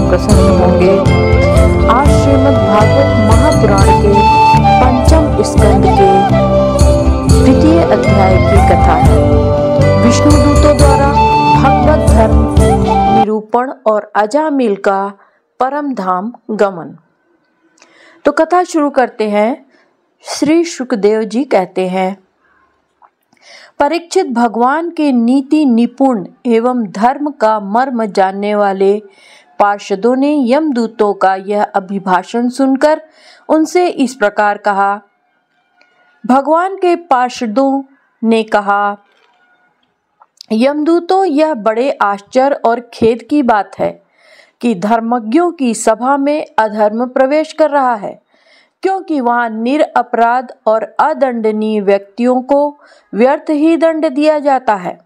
प्रसन्न होंगे। आज श्रीमद् भागवत महापुराण के पंचम स्कंद के द्वितीय अध्याय की कथा है। विष्णु दूतों द्वारा भगवत धर्म निरूपण और अजामिल का परम धाम गमन। तो कथा शुरू करते हैं। श्री शुकदेव जी कहते हैं, परीक्षित, भगवान के नीति निपुण एवं धर्म का मर्म जानने वाले पार्षदों ने यमदूतों का यह अभिभाषण सुनकर उनसे इस प्रकार कहा। भगवान के पार्षदों ने कहा, यमदूतों, यह बड़े आश्चर्य और खेद की बात है कि धर्मज्ञों की सभा में अधर्म प्रवेश कर रहा है, क्योंकि वहां निरपराध और अदंडनीय व्यक्तियों को व्यर्थ ही दंड दिया जाता है।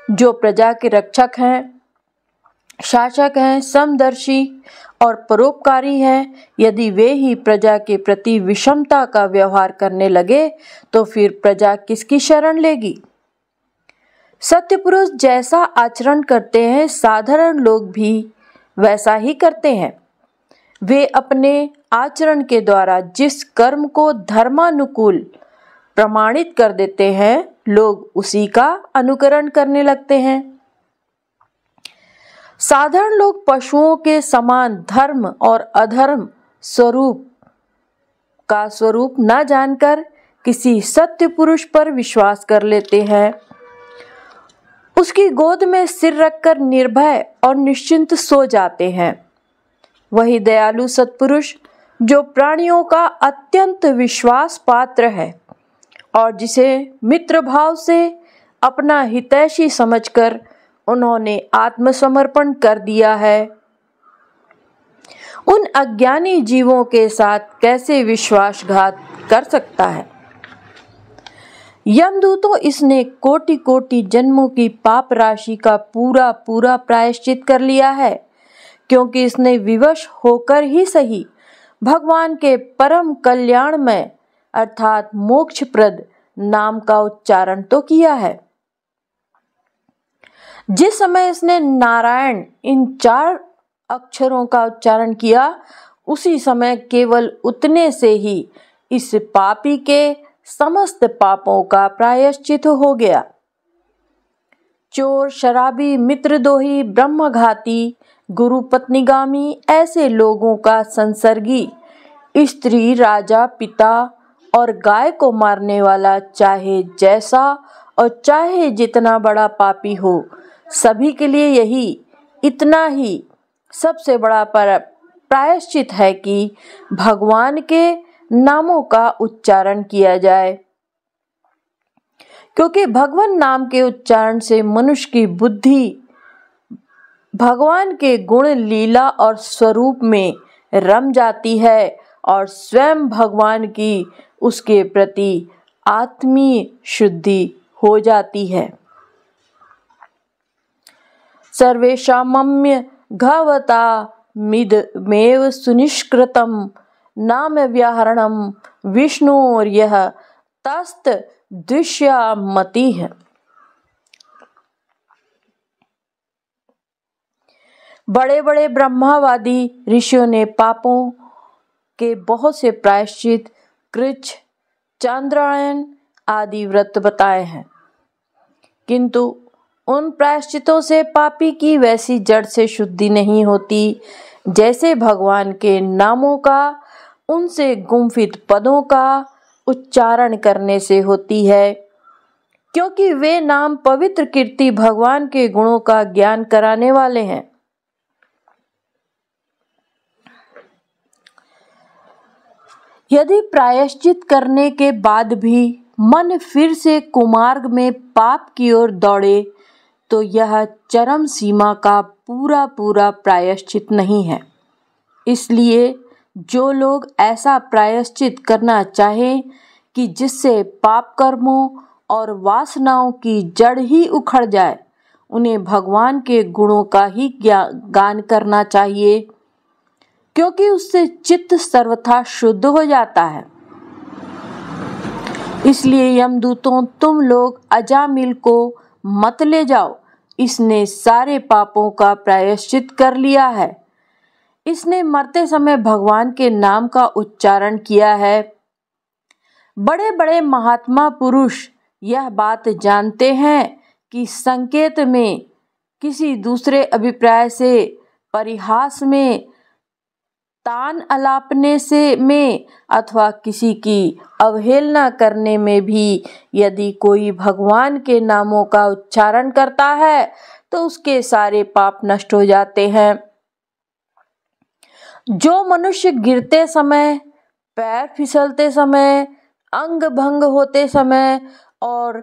जो प्रजा के रक्षक हैं, शासक हैं, समदर्शी और परोपकारी हैं, यदि वे ही प्रजा के प्रति विषमता का व्यवहार करने लगे तो फिर प्रजा किसकी शरण लेगी। सत्य पुरुष जैसा आचरण करते हैं, साधारण लोग भी वैसा ही करते हैं। वे अपने आचरण के द्वारा जिस कर्म को धर्मानुकूल प्रमाणित कर देते हैं, लोग उसी का अनुकरण करने लगते हैं। साधारण लोग पशुओं के समान धर्म और अधर्म का स्वरूप न जानकर किसी सत्य पुरुष पर विश्वास कर लेते हैं। उसकी गोद में सिर रखकर निर्भय और निश्चिंत सो जाते हैं। वही दयालु सत्पुरुष जो प्राणियों का अत्यंत विश्वास पात्र है और जिसे मित्र भाव से अपना हितैषी समझकर उन्होंने आत्मसमर्पण कर दिया है, उन अज्ञानी जीवों के साथ कैसे विश्वासघात कर सकता है। यमदूतों, इसने कोटि कोटि जन्मों की पाप राशि का पूरा पूरा प्रायश्चित कर लिया है, क्योंकि इसने विवश होकर ही सही भगवान के परम कल्याणमय अर्थात मोक्षप्रद नाम का उच्चारण तो किया है। जिस समय इसने नारायण इन 4 अक्षरों का उच्चारण किया, उसी समय केवल उतने से ही इस पापी के समस्त पापों का प्रायश्चित हो गया। चोर, शराबी, मित्रद्रोही, ब्रह्मघाती, गुरु पत्नीगामी ऐसे लोगों का संसर्गी, स्त्री, राजा, पिता और गाय को मारने वाला, चाहे जैसा और चाहे जितना बड़ा पापी हो, सभी के लिए यही इतना ही सबसे बड़ा प्रायश्चित है कि भगवान के नामों का उच्चारण किया जाए, क्योंकि भगवान नाम के उच्चारण से मनुष्य की बुद्धि भगवान के गुण, लीला और स्वरूप में रम जाती है और स्वयं भगवान की उसके प्रति आत्मीय शुद्धि हो जाती है। सर्वेषामम्य घवता मिदमेव सुनिष्कृतं नाम व्याहरणं विष्णोर्यः तस्त दृश्यामति है। बड़े बड़े ब्रह्मावादी ऋषियों ने पापों के बहुत से प्रायश्चित, कृच्छ, चांद्रायण आदि व्रत बताए हैं, किंतु उन प्रायश्चितों से पापी की वैसी जड़ से शुद्धि नहीं होती जैसे भगवान के नामों का, उनसे गुम्फित पदों का उच्चारण करने से होती है, क्योंकि वे नाम पवित्र कीर्ति भगवान के गुणों का ज्ञान कराने वाले हैं। यदि प्रायश्चित करने के बाद भी मन फिर से कुमार्ग में पाप की ओर दौड़े, तो यह चरम सीमा का पूरा पूरा प्रायश्चित नहीं है। इसलिए जो लोग ऐसा प्रायश्चित करना चाहें कि जिससे पाप कर्मों और वासनाओं की जड़ ही उखड़ जाए, उन्हें भगवान के गुणों का ही गान करना चाहिए, क्योंकि उससे चित्त सर्वथा शुद्ध हो जाता है। इसलिए यमदूतों, तुम लोग अजामिल को मत ले जाओ, इसने सारे पापों का प्रायश्चित कर लिया है। इसने मरते समय भगवान के नाम का उच्चारण किया है। बड़े बड़े महात्मा पुरुष यह बात जानते हैं कि संकेत में, किसी दूसरे अभिप्राय से, परिहास में, तान अलापने से में अथवा किसी की अवहेलना करने में भी यदि कोई भगवान के नामों का उच्चारण करता है तो उसके सारे पाप नष्ट हो जाते हैं। जो मनुष्य गिरते समय, पैर फिसलते समय, अंग भंग होते समय और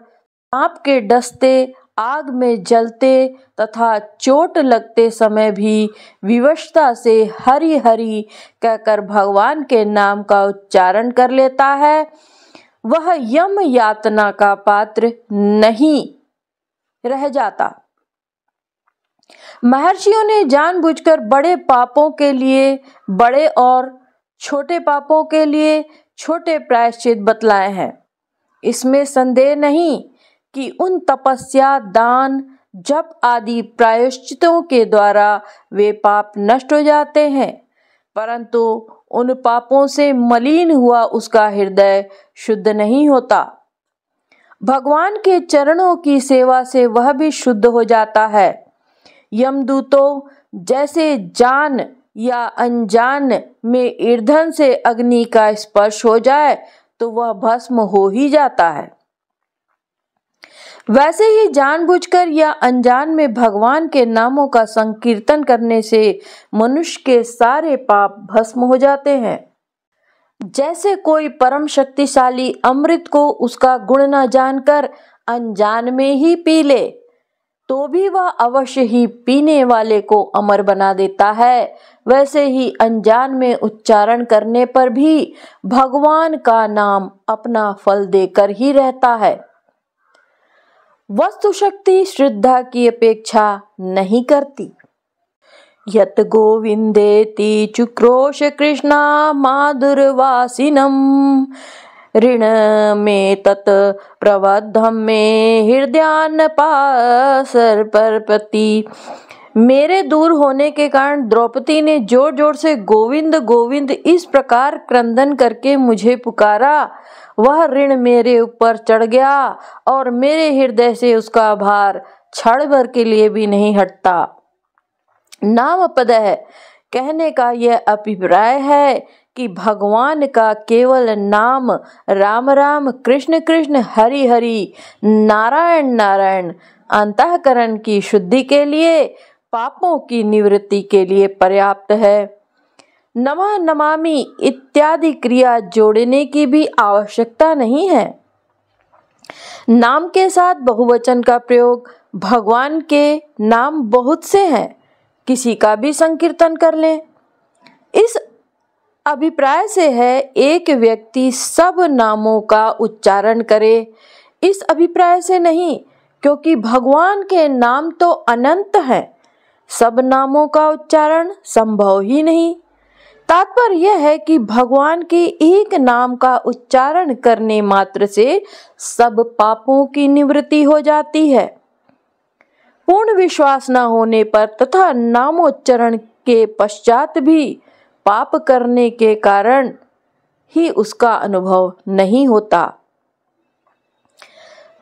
सांप के डसते, आग में जलते तथा चोट लगते समय भी विवशता से हरि हरि कहकर भगवान के नाम का उच्चारण कर लेता है, वह यम यातना का पात्र नहीं रह जाता। महर्षियों ने जानबूझकर बड़े पापों के लिए बड़े और छोटे पापों के लिए छोटे प्रायश्चित बतलाए हैं। इसमें संदेह नहीं कि उन तपस्या, दान, जप आदि प्रायश्चितों के द्वारा वे पाप नष्ट हो जाते हैं, परंतु उन पापों से मलिन हुआ उसका हृदय शुद्ध नहीं होता। भगवान के चरणों की सेवा से वह भी शुद्ध हो जाता है। यमदूतों जैसे जान या अनजान में ईंधन से अग्नि का स्पर्श हो जाए तो वह भस्म हो ही जाता है, वैसे ही जानबूझकर या अनजान में भगवान के नामों का संकीर्तन करने से मनुष्य के सारे पाप भस्म हो जाते हैं। जैसे कोई परम शक्तिशाली अमृत को उसका गुण न जानकर अनजान में ही पी ले तो भी वह अवश्य ही पीने वाले को अमर बना देता है, वैसे ही अनजान में उच्चारण करने पर भी भगवान का नाम अपना फल देकर ही रहता है। वस्तु शक्ति श्रद्धा की अपेक्षा नहीं करती। यत गोविंदेति चुक्रोश कृष्णा माधुरवासिनम ऋण में तत् प्रबद्धम में हृदयान पासर परपति। मेरे दूर होने के कारण द्रौपदी ने जोर जोर से गोविंद गोविंद इस प्रकार क्रंदन करके मुझे पुकारा, वह ऋण मेरे ऊपर चढ़ गया और मेरे हृदय से उसका भार क्षण भर के लिए भी नहीं हटता। नाम पद है कहने का यह अभिप्राय है कि भगवान का केवल नाम राम राम, कृष्ण कृष्ण, हरि हरि, नारायण नारायण अंतःकरण की शुद्धि के लिए, पापों की निवृत्ति के लिए पर्याप्त है। नमः नमामि इत्यादि क्रिया जोड़ने की भी आवश्यकता नहीं है। नाम के साथ बहुवचन का प्रयोग, भगवान के नाम बहुत से हैं, किसी का भी संकीर्तन कर लें। इस अभिप्राय से है एक व्यक्ति सब नामों का उच्चारण करे, इस अभिप्राय से नहीं, क्योंकि भगवान के नाम तो अनंत हैं, सब नामों का उच्चारण संभव ही नहीं। तात्पर्य यह है कि भगवान के एक नाम का उच्चारण करने मात्र से सब पापों की निवृत्ति हो जाती है। पूर्ण विश्वास न होने पर तथा नामोच्चारण के पश्चात भी पाप करने के कारण ही उसका अनुभव नहीं होता।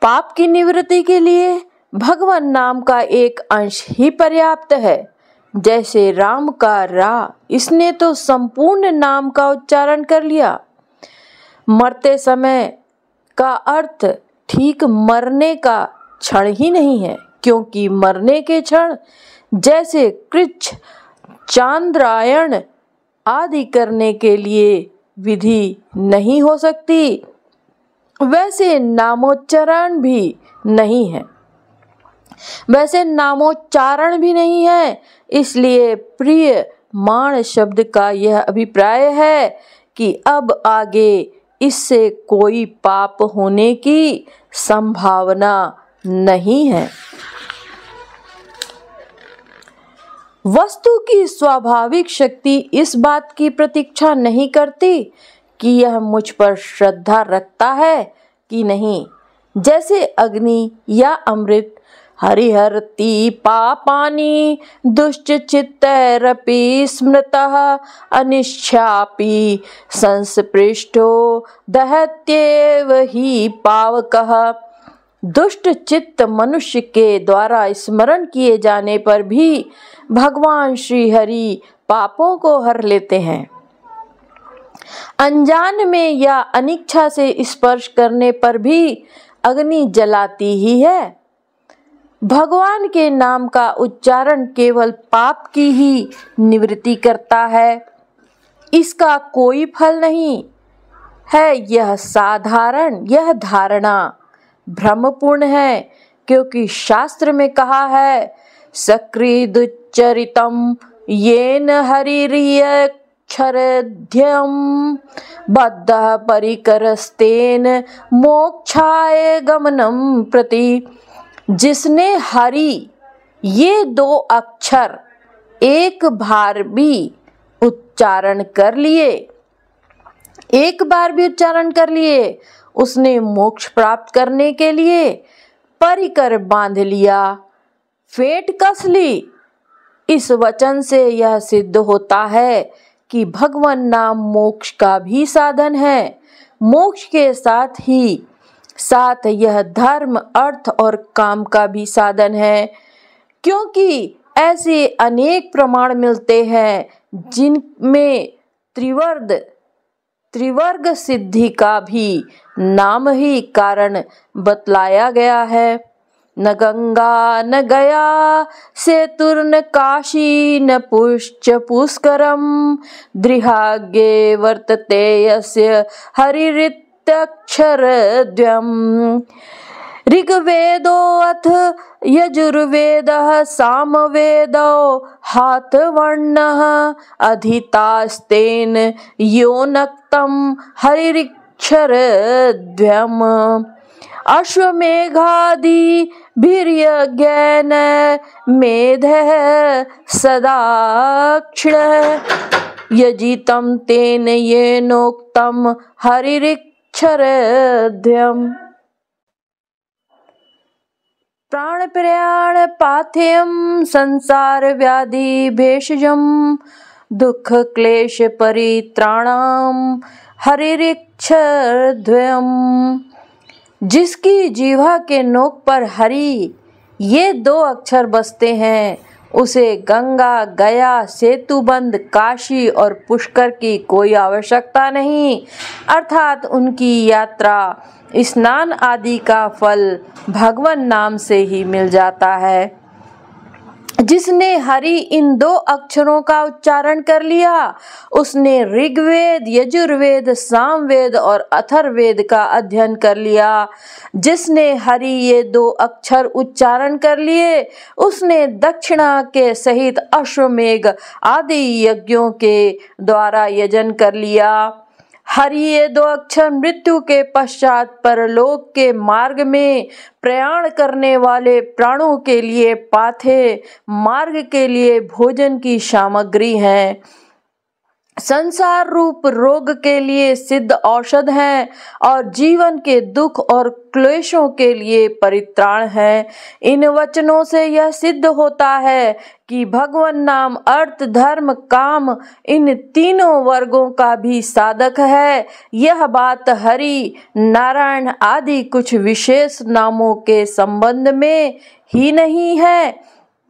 पाप की निवृत्ति के लिए भगवान नाम का एक अंश ही पर्याप्त है। जैसे राम का रा, इसने तो संपूर्ण नाम का उच्चारण कर लिया। मरते समय का अर्थ ठीक मरने का क्षण ही नहीं है, क्योंकि मरने के क्षण जैसे कृच्छ, चांद्रायण आदि करने के लिए विधि नहीं हो सकती, वैसे नामोच्चारण भी नहीं है, इसलिए प्रिय मान शब्द का यह अभिप्राय है कि अब आगे इससे कोई पाप होने की संभावना नहीं है। वस्तु की स्वाभाविक शक्ति इस बात की प्रतीक्षा नहीं करती कि यह मुझ पर श्रद्धा रखता है कि नहीं। जैसे अग्नि या अमृत हरिहरति पापानि दुष्टचित्तैरपि स्मृतः अनिच्छापि संस्पृष्टो दहत्येव हि पावकः। दुष्ट चित्त मनुष्य के द्वारा स्मरण किए जाने पर भी भगवान श्री हरि पापों को हर लेते हैं। अनजान में या अनिच्छा से स्पर्श करने पर भी अग्नि जलाती ही है। भगवान के नाम का उच्चारण केवल पाप की ही निवृत्ति करता है, इसका कोई फल नहीं है। यह धारणा भ्रमपूर्ण है, क्योंकि शास्त्र में कहा है, सकृदुच्चरितम येन हरिर्यक्षरध्यम बद्धः परिकरस्तेन मोक्षाय गमनम प्रति। जिसने हरि ये 2 अक्षर एक बार भी उच्चारण कर लिए, उसने मोक्ष प्राप्त करने के लिए परिकर बांध लिया, फेंट कस ली। इस वचन से यह सिद्ध होता है कि भगवान नाम मोक्ष का भी साधन है। मोक्ष के साथ यह धर्म, अर्थ और काम का भी साधन है, क्योंकि ऐसे अनेक प्रमाण मिलते हैं जिनमें त्रिवर्ग सिद्धि का भी नाम ही कारण बतलाया गया है। न गंगा न गया सेतुर्न काशी न पुष्करम दृहाग्ये वर्तते यस्य हरिरित्यक्षरद्वयम्। ऋग्वेदो अथ यजुर्वेदः सामवेदो हाथवर्णः अधितास्तेन योनक्तं हरिरिक्षरद्वयम्। अश्वमेघादिभिर्यज्ञेन मेधः सदाक्षिणः यजितं तेन येनोक्तं हरिरिक्षरद्वयम्। प्राण प्रयाण पाथेयं संसार व्याधि भेषजं दुख क्लेश परित्राणम हरिरिक्षरद्वयम्। जिसकी जीवा के नोक पर हरि ये 2 अक्षर बसते हैं, उसे गंगा, गया, सेतुबंध, काशी और पुष्कर की कोई आवश्यकता नहीं, अर्थात उनकी यात्रा, स्नान आदि का फल भगवान नाम से ही मिल जाता है। जिसने हरि इन 2 अक्षरों का उच्चारण कर लिया, उसने ऋग्वेद, यजुर्वेद, सामवेद और अथर्ववेद का अध्ययन कर लिया। जिसने हरि ये 2 अक्षर उच्चारण कर लिए, उसने दक्षिणा के सहित अश्वमेघ आदि यज्ञों के द्वारा यजन कर लिया। हरि ये 2 अक्षर मृत्यु के पश्चात परलोक के मार्ग में प्रयाण करने वाले प्राणों के लिए पाथे, मार्ग के लिए भोजन की सामग्री हैं। संसार रूप रोग के लिए सिद्ध औषध हैं और जीवन के दुख और क्लेशों के लिए परित्राण है। इन वचनों से यह सिद्ध होता है कि भगवान नाम अर्थ, धर्म, काम इन तीनों वर्गों का भी साधक है। यह बात हरि, नारायण आदि कुछ विशेष नामों के संबंध में ही नहीं है,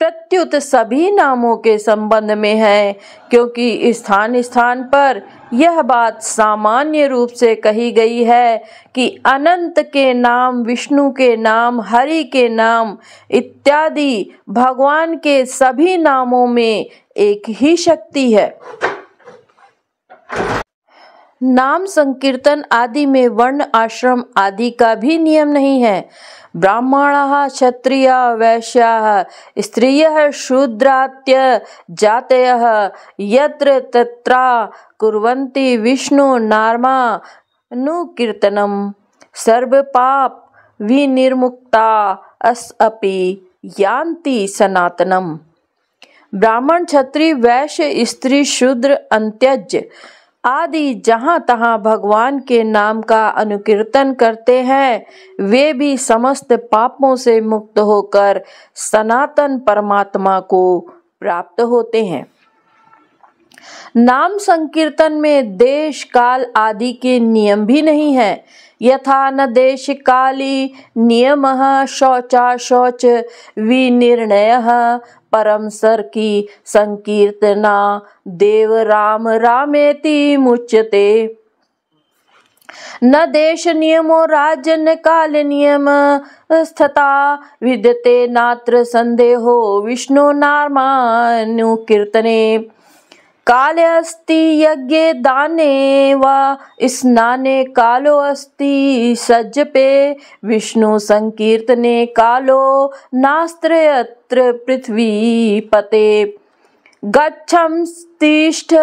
प्रत्युत सभी नामों के संबंध में है, क्योंकि स्थान स्थान पर यह बात सामान्य रूप से कही गई है कि अनंत के नाम, विष्णु के नाम, हरि के नाम इत्यादि भगवान के सभी नामों में एक ही शक्ति है। नाम संकीर्तन आदि में वर्ण, आश्रम आदि का भी नियम नहीं है। ब्राह्मणाः, क्षत्रियाः, वैश्याः, स्त्रियः, शूद्रात्य जातयः यत्र तत्र कुर्वन्ति विष्णु नामानुकीर्तनं सर्वपाप विनिर्मुक्ता अस्अपि यान्ति सनातनम्। ब्राह्मण, क्षत्रिय, वैश्य, स्त्री, शूद्र, अंत्यज आदि जहाँ तहाँ भगवान के नाम का अनुकीर्तन करते हैं, वे भी समस्त पापों से मुक्त होकर सनातन परमात्मा को प्राप्त होते हैं। नाम संकीर्तन में देश काल आदि के नियम भी नहीं है। यथा न देश काली नियमः शौचा शौच विनिर्णयः परम सर की संकीर्तना देव राम रामेति मुच्यते। न देश नियमो राज्य न काल नियम स्थता विद्यते नात्र संदेहो विष्णु नामानुकीर्तने। काले अस्ति यज्ञे दाने वा स्नाने कालो अस्ति सज्जपे विष्णु संकीर्तने कालो नास्त्रयत्र पृथ्वीपते। गच्छं तिष्ठ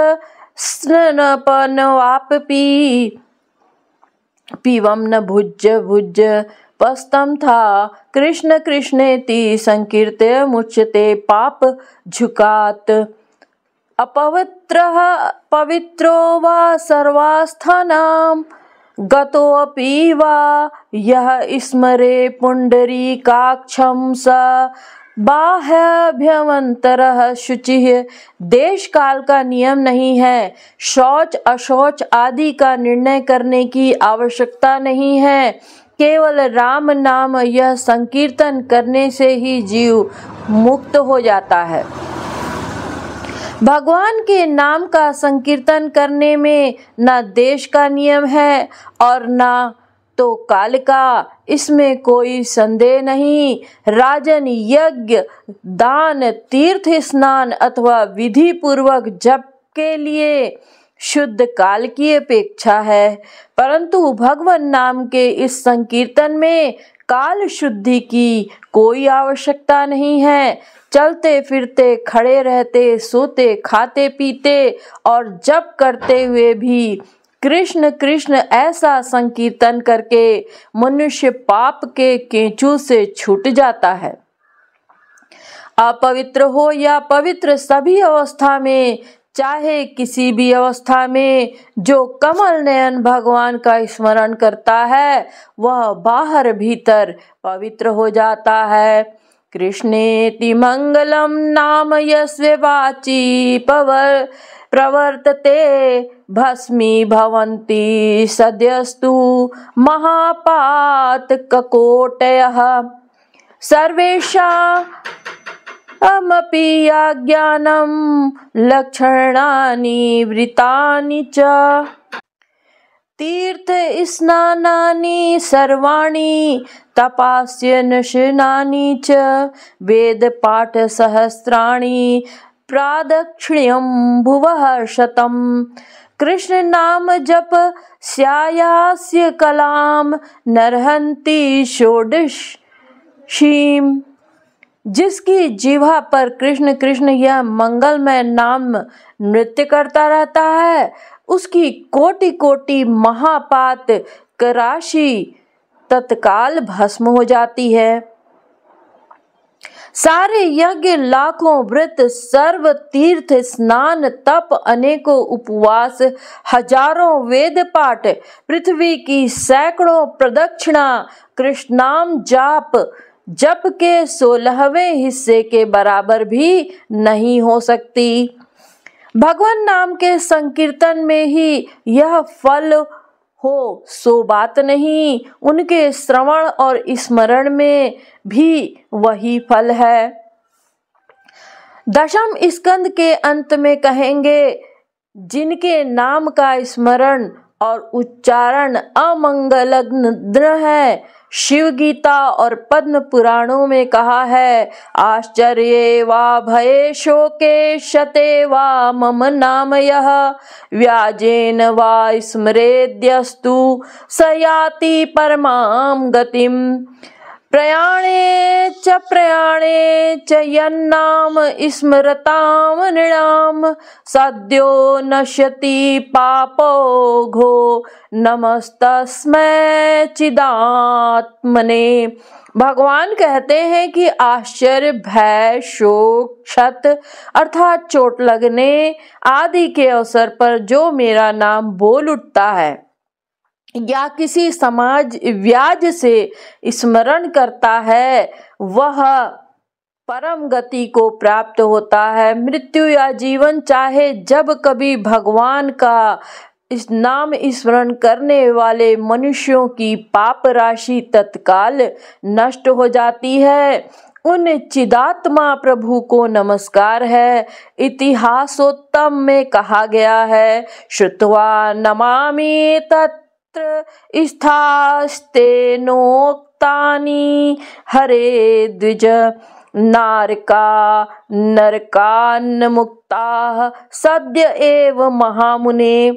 स्नपनवापपि पीवं न भुज्य भुज्य पस्तं था कृष्ण कृष्णेति संकीर्त्य मुच्यते पाप झुकात। अपवित्रः पवित्रो वा सर्वास्थानां गतोऽपि वा यः स्मरे पुंडरीकाक्षं स बाह्याभ्यंतरः शुचिः। देश काल का नियम नहीं है, शौच अशौच आदि का निर्णय करने की आवश्यकता नहीं है। केवल राम नाम यह संकीर्तन करने से ही जीव मुक्त हो जाता है। भगवान के नाम का संकीर्तन करने में न देश का नियम है और न तो काल का, इसमें कोई संदेह नहीं। राजन यज्ञ दान तीर्थ स्नान अथवा विधि पूर्वक जप के लिए शुद्ध काल की अपेक्षा है, परंतु भगवान नाम के इस संकीर्तन में काल शुद्धि की कोई आवश्यकता नहीं है। चलते फिरते खड़े रहते सोते खाते पीते और जप करते हुए भी कृष्ण कृष्ण ऐसा संकीर्तन करके मनुष्य पाप के केंचू से छूट जाता है। अपवित्र हो या पवित्र, सभी अवस्था में चाहे किसी भी अवस्था में जो कमल नयन भगवान का स्मरण करता है वह बाहर भीतर पवित्र हो जाता है। कृष्णेति मंगलम नाम यस्य वाचि प्रवर्तते भस्मी भवन्ति सद्यस्तु महापातककोटयः। सर्वेषामपि अज्ञानं लक्षणानि वृतानि च। तीर्थ स्नानानि सर्वाणि तपास्यनशनानि च। वेद पाठ सहस्राणि प्रादक्षिण्यं भुवः शतम्। कृष्ण नाम जप स्यायास्य कलाम नरहन्ति षोडशीम्। जिसकी जिह्वा पर कृष्ण कृष्ण यह मंगलमय नाम नृत्य करता रहता है, उसकी कोटि कोटि महापात कराशि तत्काल भस्म हो जाती है। सारे यज्ञ लाखों व्रत सर्व तीर्थ स्नान तप अनेकों उपवास हजारों वेद पाठ पृथ्वी की सैकड़ों प्रदक्षिणा कृष्णाम जाप जप के 16वें हिस्से के बराबर भी नहीं हो सकती। भगवान नाम के संकीर्तन में ही यह फल हो सो बात नहीं, उनके श्रवण और स्मरण में भी वही फल है। दशम स्कंद के अंत में कहेंगे, जिनके नाम का स्मरण और उच्चारण अमंगलग्न है। शिव गीता और पद्म पुराणों में कहा है, आश्चर्ये वा भये शोके शते वा मम नाम यः व्याजेन वा स्मरेद्यस्तु स याति परमां गतिम्। प्रयाणे च यन्नाम स्मरतां नृणां सद्यो नश्यति पापोघो नमस्तस्मै चिदात्मने। भगवान कहते हैं कि आश्चर्य, भय, शोक, क्षत अर्थात चोट लगने आदि के अवसर पर जो मेरा नाम बोल उठता है या किसी समाज व्याज से स्मरण करता है वह परम गति को प्राप्त होता है। मृत्यु या जीवन चाहे जब कभी भगवान का इस नाम स्मरण करने वाले मनुष्यों की पाप राशि तत्काल नष्ट हो जाती है। उन चिदात्मा प्रभु को नमस्कार है। इतिहासोत्तम में कहा गया है, श्रुत्वा नमामि तत्र स्थास्ते नोक्तानि हरे द्विज नारका नरकान्मुक्ताः सद्य एव महामुने।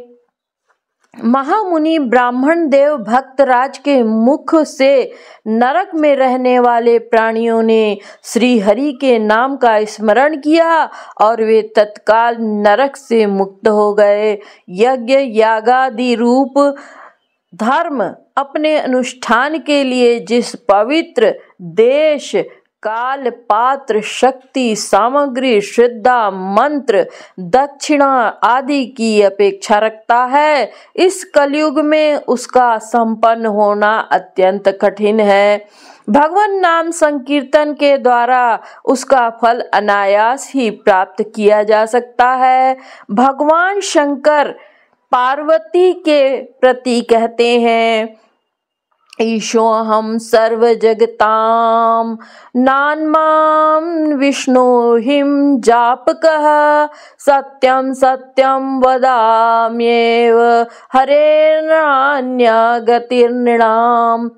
महामुनि ब्राह्मण देव भक्तराज के मुख से नरक में रहने वाले प्राणियों ने श्री हरि के नाम का स्मरण किया और वे तत्काल नरक से मुक्त हो गए। यज्ञ यागादि रूप धर्म अपने अनुष्ठान के लिए जिस पवित्र देश काल पात्र शक्ति सामग्री श्रद्धा मंत्र दक्षिणा आदि की अपेक्षा रखता है, इस कलयुग में उसका संपन्न होना अत्यंत कठिन है। भगवान नाम संकीर्तन के द्वारा उसका फल अनायास ही प्राप्त किया जा सकता है। भगवान शंकर पार्वती के प्रति कहते हैं, ईशोऽहं सर्वजगतां नान्मां विष्णोहिं जापकः सत्यं सत्यं वदाम्येव हरेर्नान्या गतिर्नृणाम्।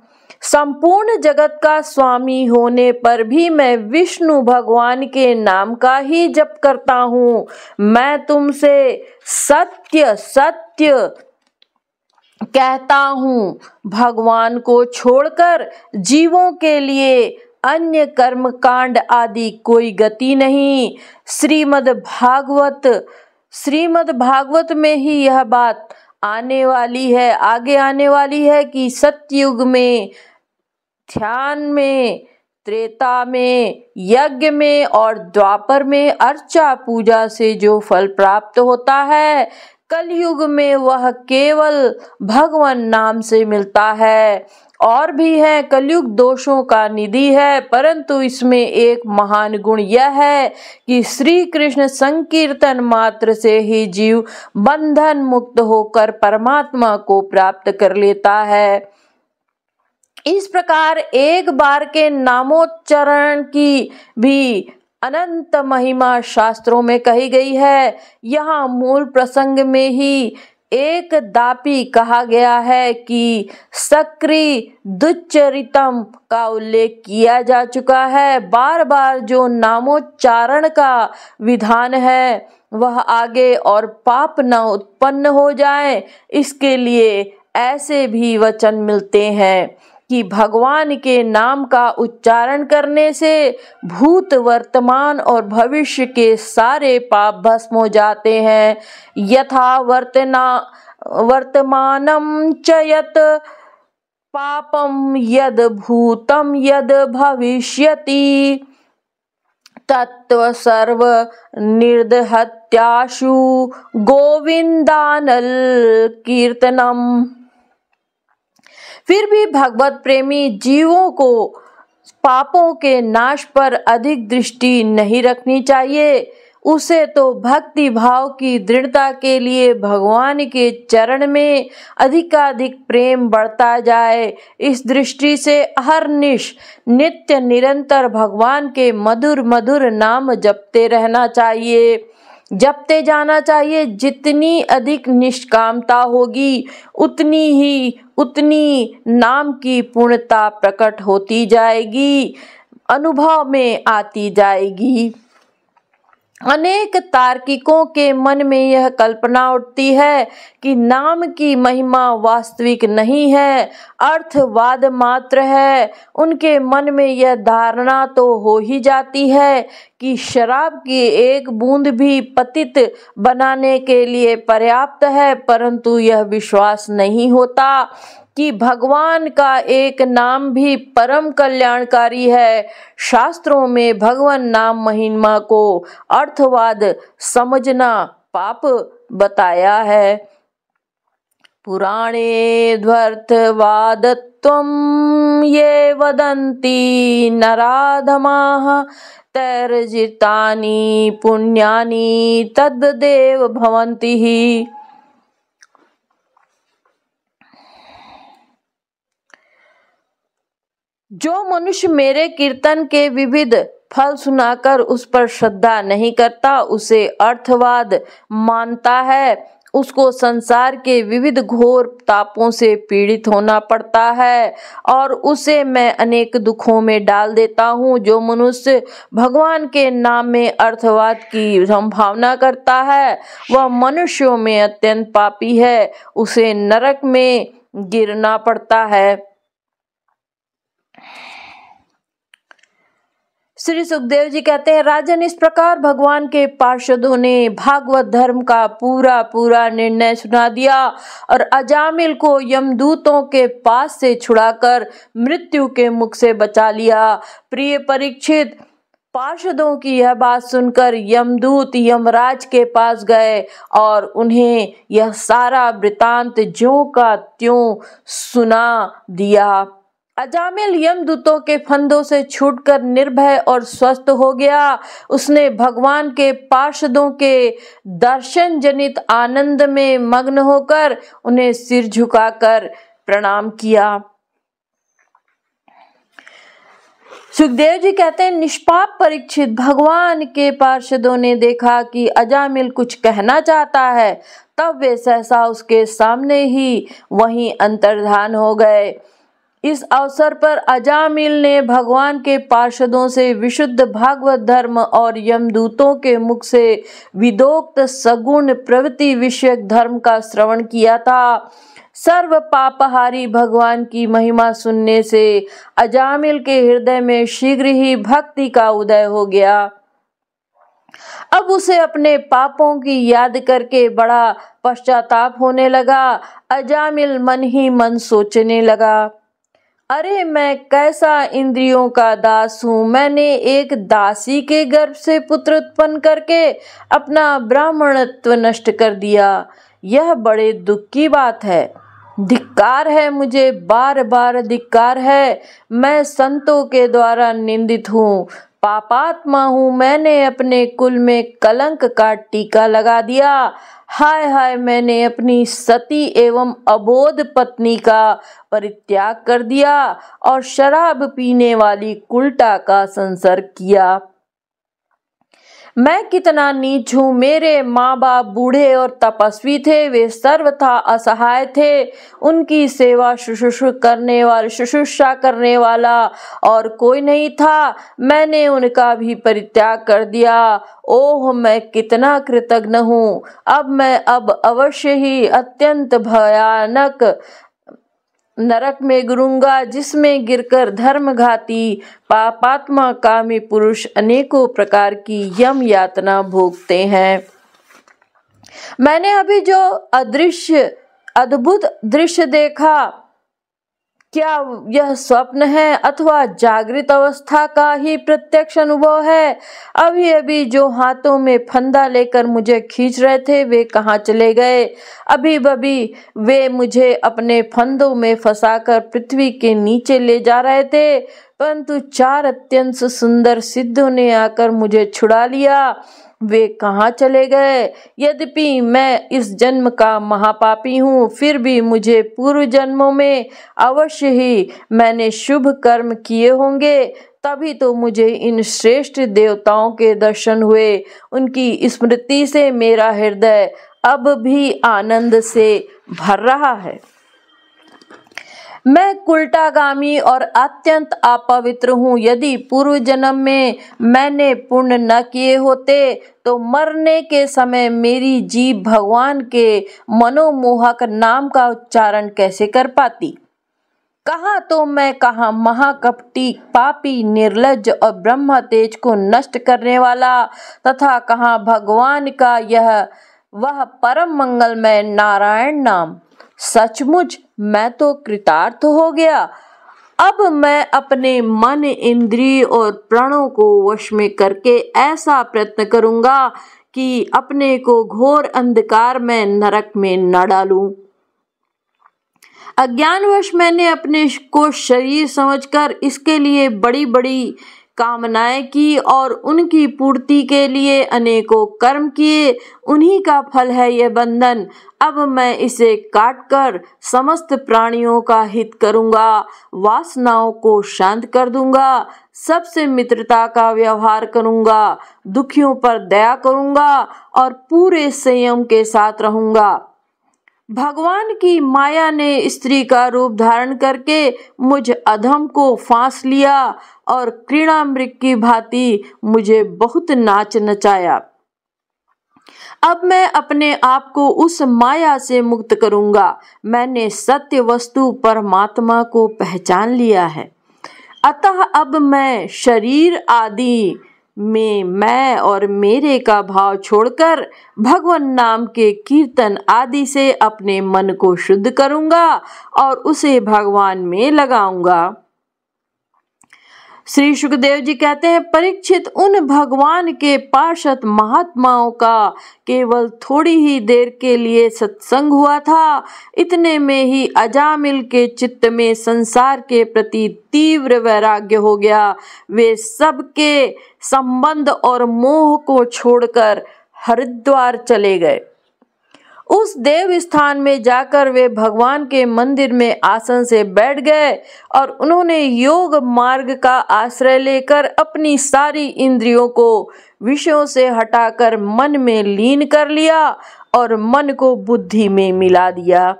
संपूर्ण जगत का स्वामी होने पर भी मैं विष्णु भगवान के नाम का ही जप करता हूँ। मैं तुमसे सत्य सत्य कहता हूँ, भगवान को छोड़कर जीवों के लिए अन्य कर्म कांड आदि कोई गति नहीं। श्रीमद् भागवत में ही यह बात आने वाली है, आगे आने वाली है कि सतयुग में ध्यान में, त्रेता में, यज्ञ में और द्वापर में अर्चा पूजा से जो फल प्राप्त होता है, कलयुग में वह केवल भगवान नाम से मिलता है। और भी है, कलयुग दोषों का निधि है, परंतु इसमें एक महान गुण यह है कि श्री कृष्ण संकीर्तन मात्र से ही जीव बंधन मुक्त होकर परमात्मा को प्राप्त कर लेता है। इस प्रकार एक बार के नामोच्चारण की भी अनंत महिमा शास्त्रों में कही गई है। यहाँ मूल प्रसंग में ही एक दापी कहा गया है कि सक्री दुच्चरितम का उल्लेख किया जा चुका है। बार बार जो नामोच्चारण का विधान है वह आगे और पाप न उत्पन्न हो जाए, इसके लिए ऐसे भी वचन मिलते हैं कि भगवान के नाम का उच्चारण करने से भूत वर्तमान और भविष्य के सारे पाप भस्म हो जाते हैं। यथा वर्तमानं च यत् पापम यद भूतम यद भविष्यति तत्व सर्व निर्दहत्याशु गोविंदानल कीर्तनम। फिर भी भगवत प्रेमी जीवों को पापों के नाश पर अधिक दृष्टि नहीं रखनी चाहिए। उसे तो भक्ति भाव की दृढ़ता के लिए भगवान के चरण में अधिकाधिक प्रेम बढ़ता जाए, इस दृष्टि से अहर्निश नित्य निरंतर भगवान के मधुर मधुर नाम जपते रहना चाहिए, जपते जाना चाहिए। जितनी अधिक निष्कामता होगी उतनी नाम की पूर्णता प्रकट होती जाएगी, अनुभव में आती जाएगी। अनेक तार्किकों के मन में यह कल्पना उठती है कि नाम की महिमा वास्तविक नहीं है, अर्थवाद मात्र है। उनके मन में यह धारणा तो हो ही जाती है कि शराब की एक बूंद भी पतित बनाने के लिए पर्याप्त है, परंतु यह विश्वास नहीं होता कि भगवान का एक नाम भी परम कल्याणकारी है। शास्त्रों में भगवान नाम महिमा को अर्थवाद समझना पाप बताया है। पुराणे ध्वर्थवादत्वं ये वदन्ति नराधमाः तैर्जितानि पुण्यानि तद्देव भवन्ति हि। जो मनुष्य मेरे कीर्तन के विविध फल सुनाकर उस पर श्रद्धा नहीं करता, उसे अर्थवाद मानता है, उसको संसार के विविध घोर तापों से पीड़ित होना पड़ता है और उसे मैं अनेक दुखों में डाल देता हूँ। जो मनुष्य भगवान के नाम में अर्थवाद की संभावना करता है वह मनुष्यों में अत्यंत पापी है, उसे नरक में गिरना पड़ता है। श्री सुखदेव जी कहते हैं, राजन, इस प्रकार भगवान के पार्षदों ने भागवत धर्म का पूरा निर्णय सुना दिया और अजामिल को यमदूतों के पास से छुड़ाकर मृत्यु के मुख से बचा लिया। प्रिय परीक्षित, पार्षदों की यह बात सुनकर यमदूत यमराज के पास गए और उन्हें यह सारा वृतांत ज्यों का त्यों सुना दिया। अजामिल यमदूतों के फंदों से छूटकर निर्भय और स्वस्थ हो गया। उसने भगवान के पार्षदों के दर्शन जनित आनंद में मग्न होकर उन्हें सिर झुकाकर प्रणाम किया। सुखदेव जी कहते हैं, निष्पाप परीक्षित, भगवान के पार्षदों ने देखा कि अजामिल कुछ कहना चाहता है, तब वे सहसा उसके सामने ही वहीं अंतर्धान हो गए। इस अवसर पर अजामिल ने भगवान के पार्षदों से विशुद्ध भागवत धर्म और यमदूतों के मुख से विदोक्त सगुण प्रवृत्ति विषयक धर्म का श्रवण किया था। सर्व पापहारी भगवान की महिमा सुनने से अजामिल के हृदय में शीघ्र ही भक्ति का उदय हो गया। अब उसे अपने पापों की याद करके बड़ा पश्चाताप होने लगा। अजामिल मन ही मन सोचने लगा, अरे मैं कैसा इंद्रियों का दास हूँ। मैंने एक दासी के गर्भ से पुत्र उत्पन्न करके अपना ब्राह्मणत्व नष्ट कर दिया। यह बड़े दुख की बात है। धिक्कार है मुझे, बार बार धिक्कार है। मैं संतों के द्वारा निंदित हूँ, पापात्मा हूँ। मैंने अपने कुल में कलंक का टीका लगा दिया। हाय हाय, मैंने अपनी सती एवं अबोध पत्नी का परित्याग कर दिया और शराब पीने वाली कुल्टा का संसर्ग किया। मैं कितना नीच हूँ। मेरे माँ बाप बूढ़े और तपस्वी थे, वे सर्वथा असहाय थे। उनकी सेवा शुश्रूषा करने वाला और कोई नहीं था। मैंने उनका भी परित्याग कर दिया। ओह, मैं कितना कृतज्ञ हूँ। अब अवश्य ही अत्यंत भयानक नरक में गिरूंगा, जिसमें गिरकर धर्मघाती पापात्मा कामी पुरुष अनेकों प्रकार की यम यातना भोगते हैं। मैंने अभी जो अद्भुत दृश्य देखा, क्या यह स्वप्न है अथवा जागृत अवस्था का ही प्रत्यक्ष अनुभव है? अभी अभी जो हाथों में फंदा लेकर मुझे खींच रहे थे, वे कहाँ चले गए? अभी वे मुझे अपने फंदों में फंसाकर पृथ्वी के नीचे ले जा रहे थे, परंतु 4 अत्यंत सुंदर सिद्धों ने आकर मुझे छुड़ा लिया। वे कहाँ चले गए? यद्यपि मैं इस जन्म का महापापी हूँ, फिर भी मुझे पूर्व जन्मों में अवश्य ही मैंने शुभ कर्म किए होंगे, तभी तो मुझे इन श्रेष्ठ देवताओं के दर्शन हुए। उनकी स्मृति से मेरा हृदय अब भी आनंद से भर रहा है। मैं कुल्टागामी और अत्यंत अपवित्र हूँ। यदि पूर्व जन्म में मैंने पुण्य न किए होते तो मरने के समय मेरी जीभ भगवान के मनोमोहक नाम का उच्चारण कैसे कर पाती? कहाँ तो मैं, कहाँ महाकपटी, पापी, निर्लज्ज और ब्रह्म तेज को नष्ट करने वाला, तथा कहाँ भगवान का वह परम मंगलमय नारायण नाम। सचमुच मैं तो कृतार्थ हो गया। अब मैं अपने मन, इंद्रिय और प्राणों को वश में करके ऐसा प्रयत्न करूंगा कि अपने को घोर अंधकार में नरक में न डालूं। अज्ञानवश मैंने अपने को शरीर समझकर इसके लिए बड़ी बड़ी कामनाएं की और उनकी पूर्ति के लिए अनेकों कर्म किए। उन्हीं का फल है यह बंधन। अब मैं इसे काटकर समस्त प्राणियों का हित करूंगा, वासनाओं को शांत कर दूंगा, सबसे मित्रता का व्यवहार करूंगा, दुखियों पर दया करूंगा और पूरे संयम के साथ रहूंगा। भगवान की माया ने स्त्री का रूप धारण करके मुझ अधम को फांस लिया और क्रीड़ामृग की भांति मुझे बहुत नाच नचाया। अब मैं अपने आप को उस माया से मुक्त करूंगा। मैंने सत्य वस्तु परमात्मा को पहचान लिया है। अतः अब मैं शरीर आदि में मैं और मेरे का भाव छोड़कर भगवान नाम के कीर्तन आदि से अपने मन को शुद्ध करूंगा और उसे भगवान में लगाऊंगा। श्री सुखदेव जी कहते हैं, परीक्षित, उन भगवान के पार्षद महात्माओं का केवल थोड़ी ही देर के लिए सत्संग हुआ था। इतने में ही अजामिल के चित्त में संसार के प्रति तीव्र वैराग्य हो गया। वे सबके संबंध और मोह को छोड़कर हरिद्वार चले गए। उस देव स्थान में जाकर वे भगवान के मंदिर में आसन से बैठ गए और उन्होंने योग मार्ग का आश्रय लेकर अपनी सारी इंद्रियों को विषयों से हटाकर मन में लीन कर लिया और मन को बुद्धि में मिला दिया।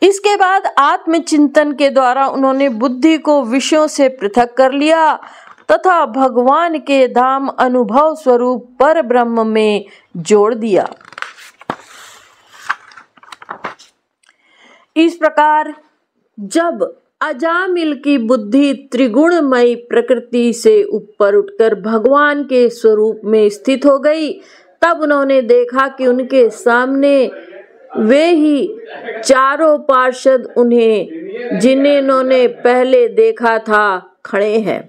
इसके बाद आत्मचिंतन के द्वारा उन्होंने बुद्धि को विषयों से पृथक कर लिया तथा भगवान के धाम अनुभव स्वरूप पर ब्रह्म में जोड़ दिया। इस प्रकार जब अजामिल की बुद्धि त्रिगुणमयी प्रकृति से ऊपर उठकर भगवान के स्वरूप में स्थित हो गई, तब उन्होंने देखा कि उनके सामने वे ही चारों पार्षद जिन्हें उन्होंने पहले देखा था खड़े हैं।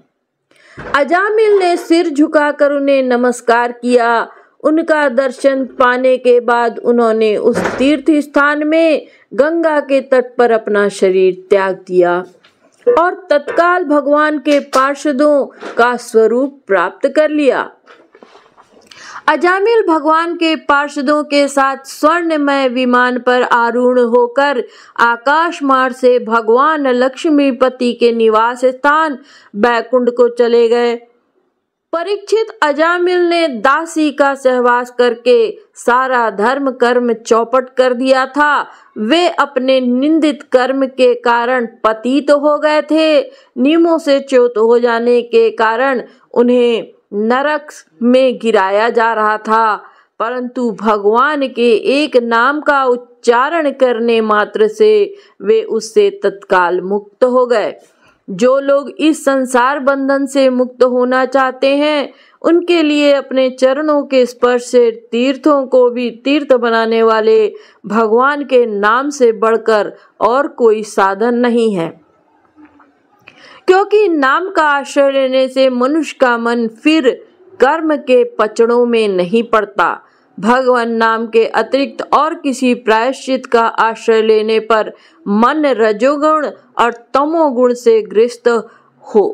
अजामिल ने सिर झुकाकर उन्हें नमस्कार किया। उनका दर्शन पाने के बाद उन्होंने उस तीर्थ स्थान में गंगा के तट पर अपना शरीर त्याग दिया और तत्काल भगवान के पार्षदों का स्वरूप प्राप्त कर लिया। अजामिल भगवान के पार्षदों के साथ स्वर्णमय विमान पर आरूढ़ होकर आकाश मार्ग से भगवान लक्ष्मीपति के निवास स्थान बैकुंठ को चले गए। परीक्षित, अजामिल ने दासी का सहवास करके सारा धर्म कर्म चौपट कर दिया था। वे अपने निंदित कर्म के कारण पतित हो गए थे। नियमों से च्युत हो जाने के कारण उन्हें नरक में गिराया जा रहा था, परंतु भगवान के एक नाम का उच्चारण करने मात्र से वे उससे तत्काल मुक्त हो गए। जो लोग इस संसार बंधन से मुक्त होना चाहते हैं, उनके लिए अपने चरणों के स्पर्श से तीर्थों को भी तीर्थ बनाने वाले भगवान के नाम से बढ़कर और कोई साधन नहीं है, क्योंकि नाम का आश्रय लेने से मनुष्य का मन फिर कर्म के पचड़ों में नहीं पड़ता। भगवान नाम के अतिरिक्त और किसी प्रायश्चित का आश्रय लेने पर मन रजोगुण और तमोगुण से ग्रस्त हो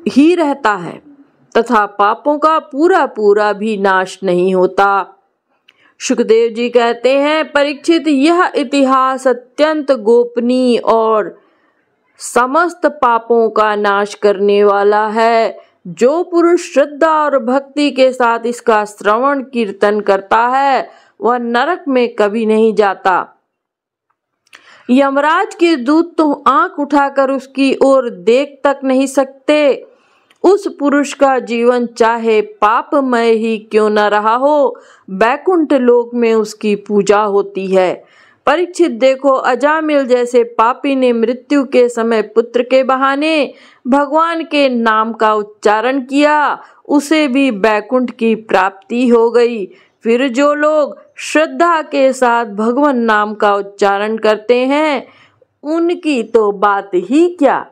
ही रहता है तथा पापों का पूरा पूरा भी नाश नहीं होता। सुखदेव जी कहते हैं, परीक्षित, यह इतिहास अत्यंत गोपनीय और समस्त पापों का नाश करने वाला है। जो पुरुष श्रद्धा और भक्ति के साथ इसका श्रवण कीर्तन करता है, वह नरक में कभी नहीं जाता। यमराज के दूत तो आंख उठाकर उसकी ओर देख तक नहीं सकते। उस पुरुष का जीवन चाहे पापमय ही क्यों न रहा हो, बैकुंठ लोक में उसकी पूजा होती है। परीक्षित, देखो, अजामिल जैसे पापी ने मृत्यु के समय पुत्र के बहाने भगवान के नाम का उच्चारण किया, उसे भी बैकुंठ की प्राप्ति हो गई। फिर जो लोग श्रद्धा के साथ भगवान नाम का उच्चारण करते हैं, उनकी तो बात ही क्या।